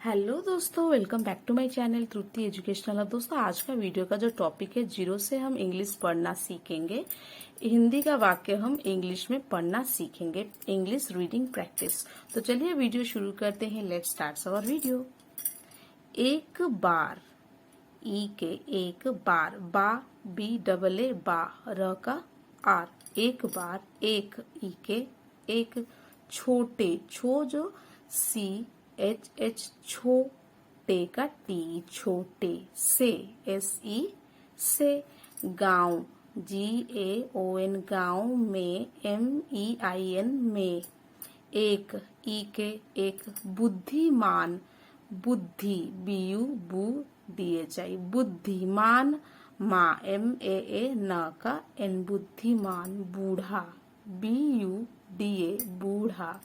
Hello दोस्तों, welcome back to my channel Trupti educational. अब दोस्तों आज का वीडियो का जो टॉपिक है, जीरो से हम इंग्लिश पढ़ना सीखेंगे। हिंदी का वाक्य हम इंग्लिश में पढ़ना सीखेंगे, इंग्लिश रीडिंग प्रैक्टिस। तो चलिए वीडियो शुरू करते हैं। Let's start our video. एक बार, ई के एक बार, बा बी डबल ए बा, र का आर, एक बार, एक ई के एक, छोटे छो जो सी एच एच छो, टे का टी छोटे, से एस ई से, गांव जी ए ओ एन गांव में, एम ई आई एन में, एक ई के एक, बुद्धिमान बुद्धि बी यू बू डी एच आई बुद्धिमान, माँ एम ए न का एन बुद्धिमान, बूढ़ा बी यू डी ए बूढ़ा,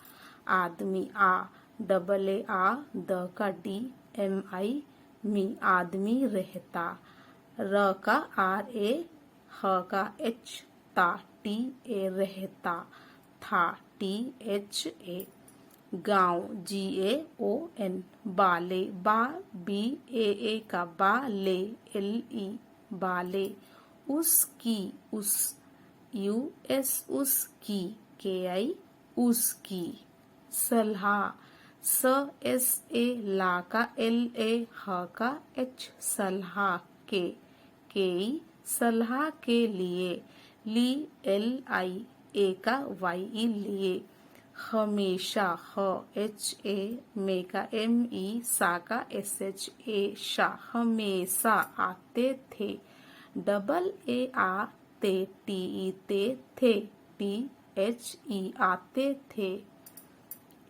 आदमी आ डबल ए आ द का डी एम आई मी आदमी रहता, र का आर ए ह का एच ता टी ए रहता, था टी एच ए, गांव जी ए ओ एन, बाले बा बी ए का बाले एल ई बाले, उसकी उस यू एस उसकी के आई उसकी, सलाह स एस ए ला का एल ए ह का एच सलाह के ई सलाह के लिए, ली एल आई ए का वाई ई लिए, हमेशा ह एच ए में का एम ई सा का एस एच ए शा, हमेशा आते थे, डबल ए आ ते टी ई ते थे, टी एच ई आते थे,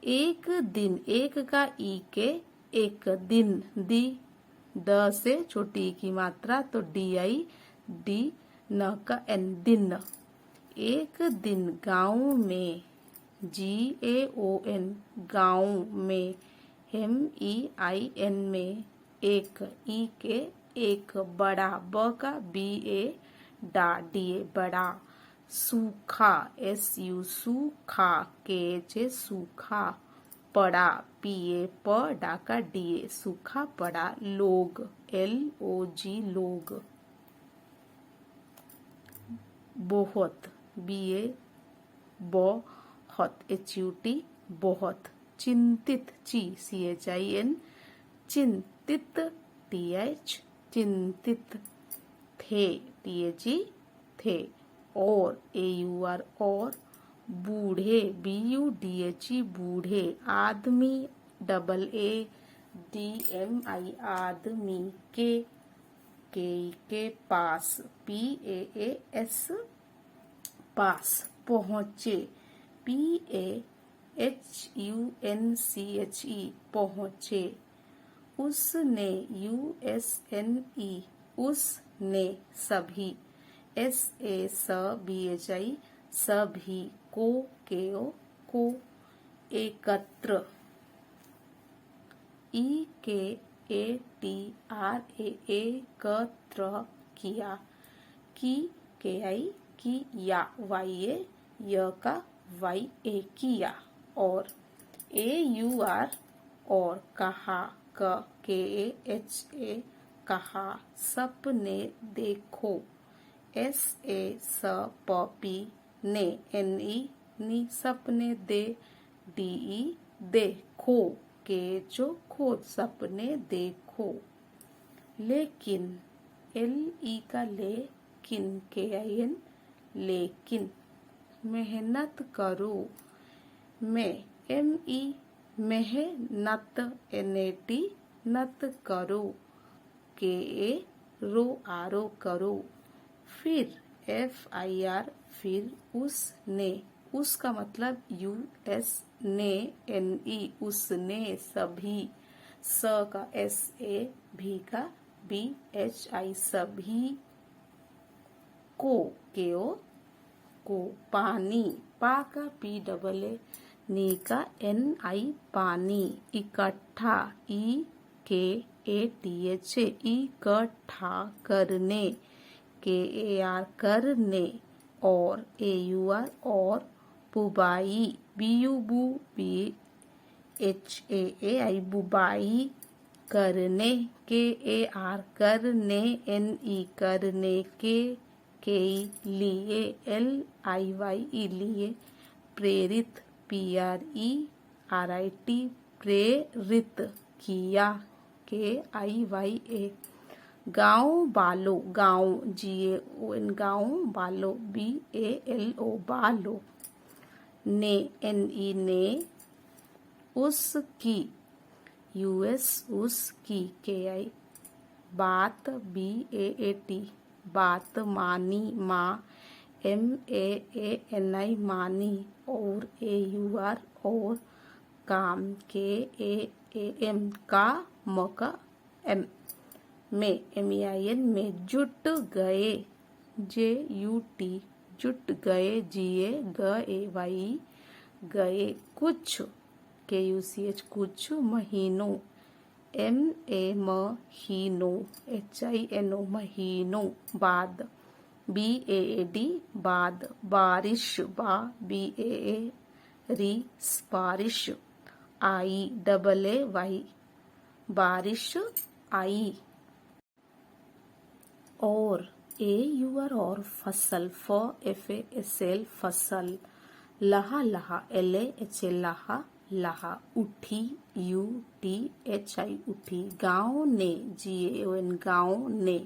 एक दिन, एक का ई के एक दिन, दी द से छोटी की मात्रा तो डी आई डी न का एन दिन, एक दिन गांव में जी ए ओ एन गांव में, एम ई आई एन में, एक ई के एक, बड़ा ब का बी ए डा डी ए बड़ा, सूखा एस यू सूखा के जे सूखा, पड़ा पी ए प डा का डी ए सूखा पड़ा, लोग एल ओ जी लोग, बहुत बी ए बहुत एच यू टी बहुत, चिंतित ची सी एच आई एन चिंतित टी एच चिंतित, थे टी एच ई थे, और ए यू आर और, बूढ़े B U D H E बूढ़े, आदमी double A D M I आदमी, के पास पी ए एस पास, पहुंचे P A H U N C H E पहुंचे, उसने यू एस एन ई उसने, सभी एस ए स बी एच आई सभी, को के ओ को, एकत्र ई के ए टी आर ए एकत्र किया, की के आई की या वाई ए य का वाई ए किया, और ए यू आर और, कहा क के एच ए कहा, सपने देखो एस ए स प पी ने एन ई नी सपने दे, डी ई देखो के जो खोद सपने देखो, लेकिन एल ई का ले किन के आई एन लेकिन, मेहनत करो मैं एम ई मेहनत एन ए टी नत करो, के ए रो आरो करो, फिर एफ आई आर फिर, उसने उसका मतलब यू एस ने एन ई उसने, सभी स का एस ए भी का बी एच आई सभी, को के ओ को, पानी पा का पी डबल ए नी का एन आई पानी, इकट्ठा ई के ए टी एच ए इकट्ठा करने, के ए आर करने, और ए यू आर और, बुबाई बी यू बू बी HAAI बुबाई, करने, KAR करने, NE करने, के लिए, LIYE लिए, प्रेरित, PRERIT प्रेरित, किया, KIYA, गाँव बालो, गाँव GAON गाँव, बालो BALO बालो, ने NE ने, उसकी US उसकी, KI, बात BAAT बात, मानी, माँ MAANI मानी, और AUR और, काम KAAM का, मौका M में MEIN में, जुट गए JUT जुट गए, GAYE गए, कुछ KUCH कुछ, महीनों महीनों HINO महीनों, बाद BAAD बाद, बारिश BAA बारिश, IAAY बारिश आई, और AUR और, फसल FASL फसल, लहा लहा LAHA लहा लहा, उठी UTHI उठी, गाँव ने GAON गाँव ने,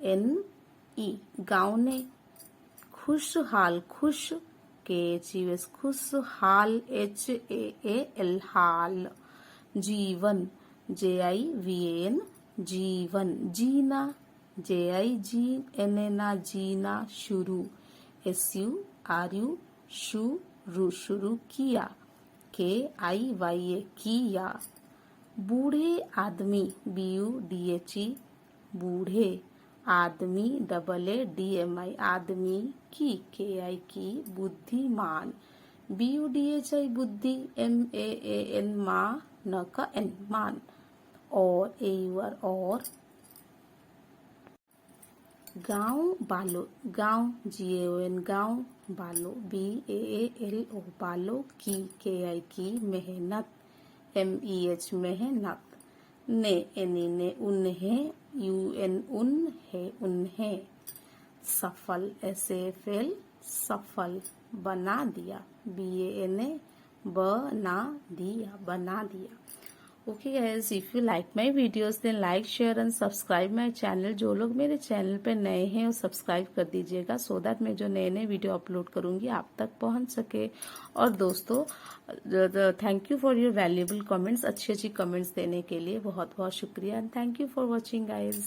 NE गाँव ने, खुशहाल खुश KHUS खुशहाल, HAAL हाल, जीवन JIVAN जीवन, जीना JIGNA जीना, शुरू SURU शुरू किया, KIYA किया, बूढ़े आदमी BUDHE बूढ़े, आदमी AADMI आदमी की, KI की, बुद्धिमान BUDHI बुद्धि, MAAN माँ, न का N मान, और AUR और, गाँव बालो, गाँव GAON गाँव, बालो BAALO बालो, की KI की, मेहनत MEH मेहनत, ने NE ने, उन्हें UN उन्हें, सफल SAFL सफल, बना दिया BANA बना दिया। Okay guys, if you like my videos then like share and subscribe my channel. जो लोग मेरे चैनल पे नए हैं वो सब्सक्राइब कर दीजिएगा, सो दैट मैं जो नए वीडियो अपलोड करूंगी आप तक पहुंच सके। और दोस्तों, thank you for your valuable comments, अच्छी अच्छी कमेंट्स देने के लिए बहुत बहुत शुक्रिया, and thank you for watching guys.